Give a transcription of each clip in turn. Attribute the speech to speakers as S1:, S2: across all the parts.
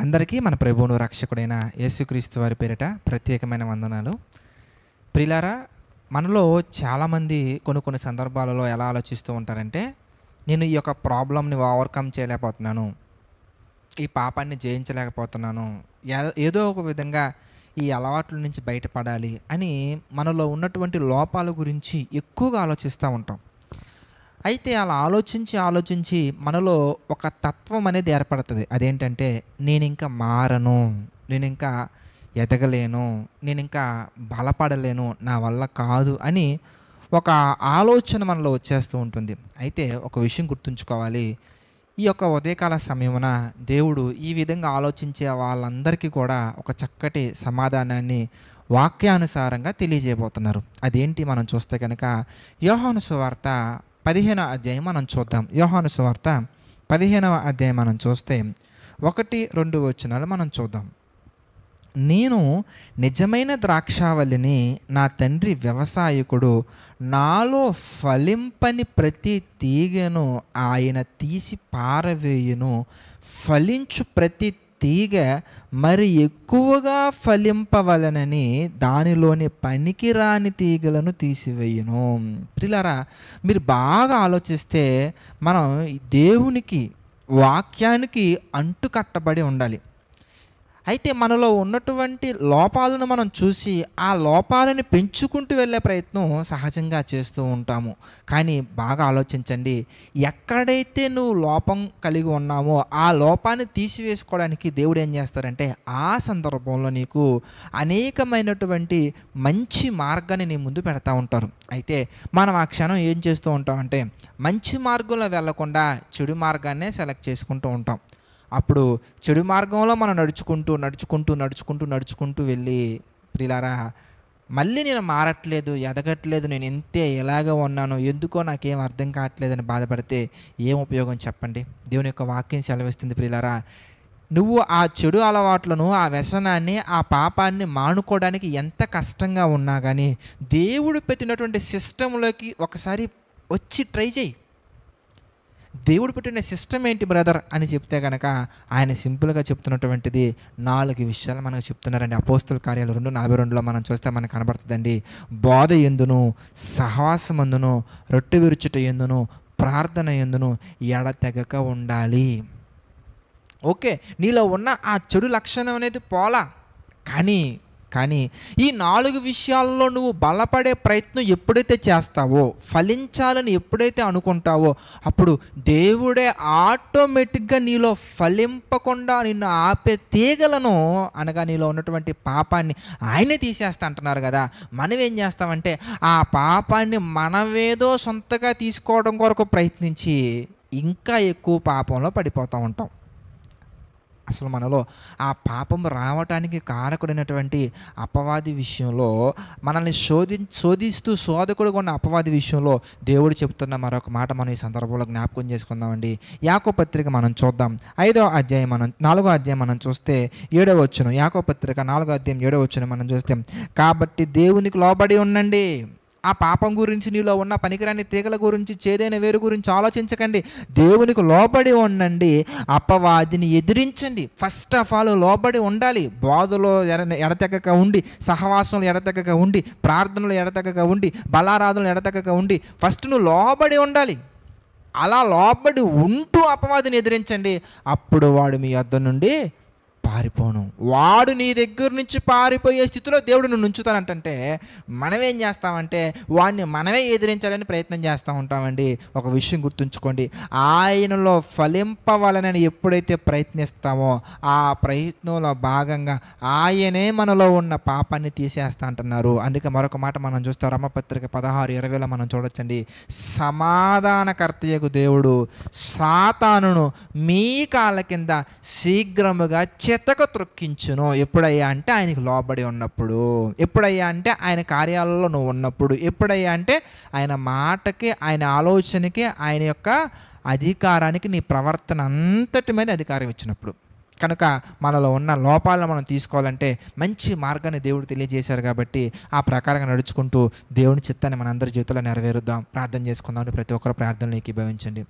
S1: అందరికీ మన ప్రభువును రక్షకుడైన యేసుక్రీస్తు వారి పేరిట ప్రత్యేకమైన వందనాలు. ప్రియులారా, మనలో చాలామంది కొన్ని సందర్భాలలో ఎలా ఆలోచిస్తూ ఉంటారంటే, నేను ఈ యొక్క ప్రాబ్లమ్ని ఓవర్కమ్ చేయలేకపోతున్నాను, ఈ పాపాన్ని జయించలేకపోతున్నాను, ఏదో ఒక విధంగా ఈ అలవాట్ల నుంచి బయటపడాలి అని మనలో ఉన్నటువంటి లోపాల గురించి ఎక్కువగా ఆలోచిస్తూ ఉంటాం. అయితే అలా ఆలోచించి మనలో ఒక తత్వం అనేది ఏర్పడుతుంది. అదేంటంటే, నేను ఇంకా మారను, నేను ఇంకా ఎదగలేను, నేను ఇంకా బలపడలేను, నా వల్ల కాదు అని ఒక ఆలోచన మనలో వచ్చేస్తూ ఉంటుంది. అయితే ఒక విషయం గుర్తుంచుకోవాలి, ఈ యొక్క ఉదయకాల సమయమున దేవుడు ఈ విధంగా ఆలోచించే వాళ్ళందరికీ కూడా ఒక చక్కటి సమాధానాన్ని వాక్యానుసారంగా తెలియజేయబోతున్నారు. అదేంటి మనం చూస్తే కనుక యోహాను సువార్త 15వ అధ్యాయం మనం చూద్దాం. యోహాను సువార్త 15వ అధ్యాయం మనం చూస్తే 1-2 వచనాలు మనం చూద్దాం. నేను నిజమైన ద్రాక్షావల్లిని, నా తండ్రి వ్యవసాయకుడు, నాలో ఫలింపని ప్రతి తీగను ఆయన తీసి పారవేయును, ఫలించు ప్రతి తీగ మరి ఎక్కువగా ఫలింపవలనని దానిలోని పనికిరాని తీగలను తీసివేయును. ప్రియులారా, మీరు బాగా ఆలోచిస్తే మనం దేవునికి వాక్యానికి అంటుకట్టబడి ఉండాలి. అయితే మనలో ఉన్నటువంటి లోపాలను మనం చూసి ఆ లోపాలను పెంచుకుంటూ వెళ్ళే ప్రయత్నం సహజంగా చేస్తూ ఉంటాము. కానీ బాగా ఆలోచించండి, ఎక్కడైతే నువ్వు లోపం కలిగి ఉన్నామో ఆ లోపాన్ని తీసివేసుకోవడానికి దేవుడు ఏం చేస్తారంటే, ఆ సందర్భంలో నీకు అనేకమైనటువంటి మంచి మార్గాన్ని నీ ముందు పెడతా ఉంటారు. అయితే మనం ఆ క్షణం ఏం చేస్తూ ఉంటామంటే, మంచి మార్గంలో వెళ్లకుండా చెడు మార్గాన్నే సెలెక్ట్ చేసుకుంటూ ఉంటాం. అప్పుడు చెడు మార్గంలో మనం నడుచుకుంటూ వెళ్ళి, ప్రియులారా, మళ్ళీ నేను మారట్లేదు, ఎదగట్లేదు, నేను ఇంతే ఇలాగే ఉన్నాను, ఎందుకో నాకేం అర్థం కావట్లేదని బాధపడితే ఏం ఉపయోగం చెప్పండి? దేవుని యొక్క వాక్యం సెలవిస్తుంది, ప్రియులారా, నువ్వు ఆ చెడు అలవాట్లను, ఆ వ్యసనాన్ని, ఆ పాపాన్ని మానుకోవడానికి ఎంత కష్టంగా ఉన్నా కానీ దేవుడు పెట్టినటువంటి సిస్టంలోకి ఒకసారి వచ్చి ట్రై చేయి. దేవుడు పెట్టిన సిస్టమ్ ఏంటి బ్రదర్ అని చెప్తే కనుక ఆయన సింపుల్గా చెప్తున్నటువంటిది 4 విషయాలు మనకు చెప్తున్నారండి. అపోస్తుల కార్యాలు 2:42లో మనం చూస్తే మనకు కనబడుతుందండి. బోధ ఎందును, సహవాసమందును, రొట్టె విరుచుట ఎందును, ప్రార్థన ఎందును ఎడతెగక ఉండాలి. ఓకే, నీలో ఉన్న ఆ చెడు లక్షణం అనేది పోలా, కానీ ఈ 4 విషయాల్లో నువ్వు బలపడే ప్రయత్నం ఎప్పుడైతే చేస్తావో, ఫలించాలని ఎప్పుడైతే అనుకుంటావో, అప్పుడు దేవుడే ఆటోమేటిక్గా నీలో ఫలింపకుండా నిన్ను ఆపే తీగలను, అనగా నీలో ఉన్నటువంటి పాపాన్ని ఆయనే తీసేస్తా అంటున్నారు కదా. మనం ఏం చేస్తామంటే, ఆ పాపాన్ని మనమేదో సొంతగా తీసుకోవడం కొరకు ప్రయత్నించి ఇంకా ఎక్కువ పాపంలో పడిపోతూ ఉంటాం. అసలు మనలో ఆ పాపం రావటానికి కారకుడైనటువంటి అపవాది విషయంలో, మనల్ని శోధిస్తూ శోధకుడుగా ఉన్న అపవాది విషయంలో దేవుడు చెప్తున్న మరొక మాట మనం ఈ సందర్భంలో జ్ఞాపకం చేసుకుందామండి. యాకోబు పత్రిక మనం చూద్దాం. 4వ అధ్యాయం మనం చూస్తే 7వ వచనం. యాకోబు పత్రిక 4వ అధ్యాయం 7వ వచనం మనం చూస్తే, కాబట్టి దేవునికి లోబడి ఉండండి. ఆ పాపం గురించి, నీలో ఉన్న పనికిరాని తీగల గురించి, చేదైన వేరు గురించి ఆలోచించకండి. దేవునికి లోబడి ఉండండి, అపవాదిని ఎదిరించండి. ఫస్ట్ ఆఫ్ ఆల్ లోబడి ఉండాలి. బోధలో ఎడతెగక ఉండి, సహవాసంలో ఎడతెగక ఉండి, ప్రార్థనలు ఎడతెగక ఉండి, బలారాధనలు ఎడతెగక ఉండి, ఫస్ట్ నువ్వు లోబడి ఉండాలి. అలా లోబడి ఉంటూ అపవాదిని ఎదిరించండి. అప్పుడు వాడు మీ యొద్ద నుండి పారిపోను. వాడు నీ దగ్గర నుంచి పారిపోయే స్థితిలో దేవుడు నువ్వు ఉంచుతానంటే, మనమేం చేస్తామంటే వాడిని మనమే ఎదిరించాలని ప్రయత్నం చేస్తూ ఉంటామండి. ఒక విషయం గుర్తుంచుకోండి, ఆయనలో ఫలింపవాలని ఎప్పుడైతే ప్రయత్నిస్తామో ఆ ప్రయత్నంలో భాగంగా ఆయనే మనలో ఉన్న పాపాన్ని తీసేస్తా అంటున్నారు. అందుకే మరొక మాట మనం చూస్తాం, రోమపత్రిక 16:20లో మనం చూడొచ్చండి. సమాధానకర్తయగు దేవుడు సాతానును మీ కాళ్ళ కింద శీఘ్రముగా చెతక త్రొక్కించును. ఎప్పుడయ్యా అంటే ఆయనకు లోబడి ఉన్నప్పుడు, ఎప్పుడయ్యా అంటే ఆయన కార్యాలలో నువ్వు ఉన్నప్పుడు, ఎప్పుడయ్యా అంటే ఆయన మాటకి, ఆయన ఆలోచనకి, ఆయన యొక్క అధికారానికి, నీ ప్రవర్తన అంతటి మీద అధికారం ఇచ్చినప్పుడు. కనుక మనలో ఉన్న లోపాలను మనం తీసుకోవాలంటే మంచి మార్గాన్ని దేవుడు తెలియజేశారు కాబట్టి ఆ ప్రకారంగా నడుచుకుంటూ దేవుని చిత్తాన్ని మనందరి జీవితంలో నెరవేరుద్దాం. ప్రార్థన చేసుకుందాం. ప్రతి ఒక్కరు ప్రార్థనలు ఏకీభవించండి.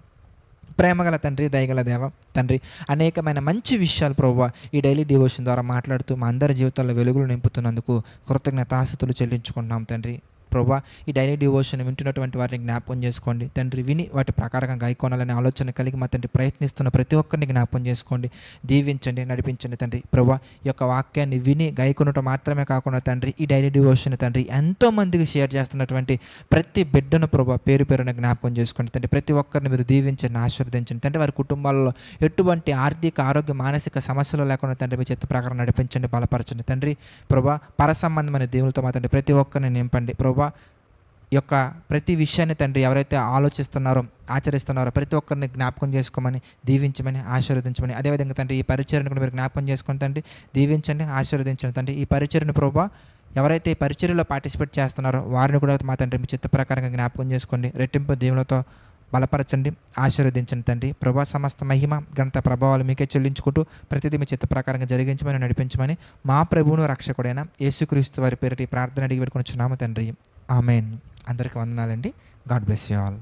S1: ప్రేమగల తండ్రి, దయగల దేవ తండ్రి, అనేకమైన మంచి విషయాలు ప్రభువా ఈ డైలీ డివోషన్ ద్వారా మాట్లాడుతూ మా అందరి జీవితాల్లో వెలుగులు నింపుతున్నందుకు కృతజ్ఞతాస్తుతులు చెల్లించుకుంటున్నాం తండ్రి. ప్రభువా ఈ డైలీ డివోషన్ వింటున్నటువంటి వారిని జ్ఞాపకం చేసుకోండి తండ్రి. విని వాటి ప్రకారంగా గైకొనాలనే ఆలోచన కలిగి మా తండ్రి ప్రయత్నిస్తున్న ప్రతి ఒక్కరిని జ్ఞాపకం చేసుకోండి, దీవించండి, నడిపించండి తండ్రి. ప్రభువా ఈ యొక్క వాక్యాన్ని విని గైకొనటం మాత్రమే కాకుండా తండ్రి, ఈ డైలీ డివోషన్ తండ్రి ఎంతోమందికి షేర్ చేస్తున్నటువంటి ప్రతి బిడ్డను ప్రభువా పేరు పేరున జ్ఞాపకం చేసుకోండి తండ్రి. ప్రతి ఒక్కరిని మీరు దీవించండి, ఆశీర్వదించండి తండ్రి. వారి కుటుంబాల్లో ఎటువంటి ఆర్థిక, ఆరోగ్య, మానసిక సమస్యలు లేకుండా తండ్రి మీ చిత్త ప్రకారం నడిపించండి, బలపరచండి తండ్రి. ప్రభువా పరసంబంధమైన దేవులతో మా తండ్రి ప్రతి ఒక్కరిని నింపండి. ప్రభువా ఈ యొక్క ప్రతి విషయాన్ని తండ్రి ఎవరైతే ఆలోచిస్తున్నారో, ఆచరిస్తున్నారో ప్రతి ఒక్కరిని జ్ఞాపకం చేసుకోమని, దీవించమని, ఆశీర్వదించమని, అదేవిధంగా తండ్రి ఈ పరిచర్యను కూడా మీరు జ్ఞాపకం చేసుకుని తండ్రి దీవించండి, ఆశీర్వదించండి తండ్రి. ఈ పరిచర్యను ప్రభువా ఎవరైతే ఈ పరిచర్యలో పార్టిసిపేట్ చేస్తున్నారో వారిని కూడా మా తండ్రి మీ చిత్త ప్రకారంగా జ్ఞాపకం చేసుకోండి, రెట్టింపు దేవులతో బలపరచండి, ఆశీర్వదించండి తండ్రి. ప్రభా సమస్త మహిమ, ఘనత, ప్రభావాలు మీకే చెల్లించుకుంటూ ప్రతిదీ మీ చిత్త ప్రకారంగా జరిగించమని, నడిపించమని మా ప్రభువును రక్షకుడైన యేసుక్రీస్తు వారి పేరిట ఈ ప్రార్థన అడిగి పెట్టుకుని చున్నాము తండ్రి. ఆమెన్. అందరికీ వందనాలండి. God bless you all.